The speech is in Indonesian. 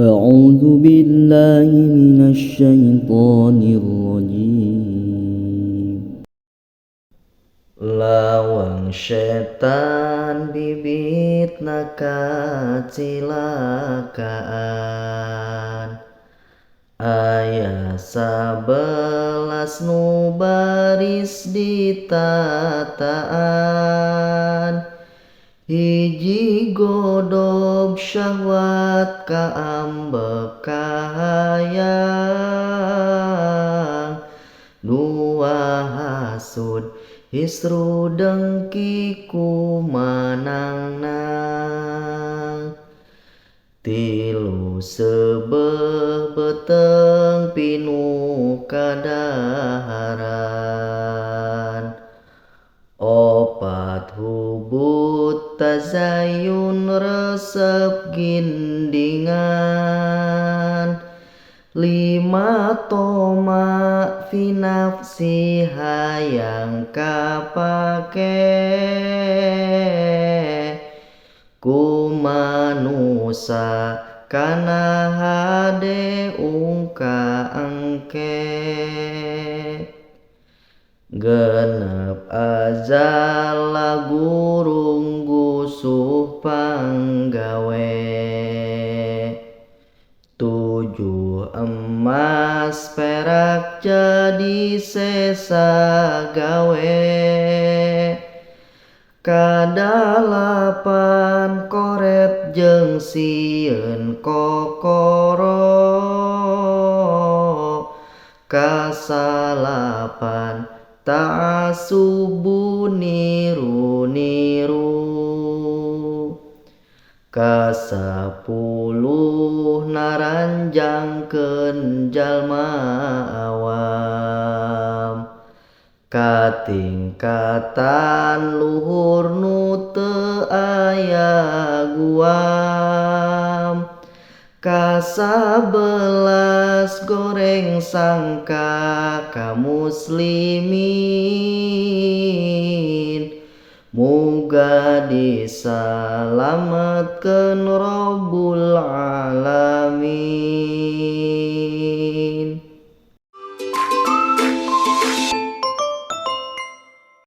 أعوذ بالله من الشيطان الرجيم. Lawang setan bibitna kacilakaan, aya 11 nu baris ditataan. Hiji godog syahwat kaambek kahayang, dua hasud hisru dengki kumanangna, tilu sebeh beteng pinu kadaharan, opat hubut tazayun resep gindingan, lima toma fi nafsi hayang kapake, ku manusa kana hade ungka engke. Genep azal lagurung gusuh panggawe, 7 emas perak jadi sesa gawe, kadalapan koret jeung sieun kokoro, kasalapan ta'asubu niru-niru, kasapuluh naranjangkeun jalma awam, katingkatan luhur nu teu aya guam, ka-11 goreng sangka kamuslimin, muga disalametkeun Rabbul Alamin.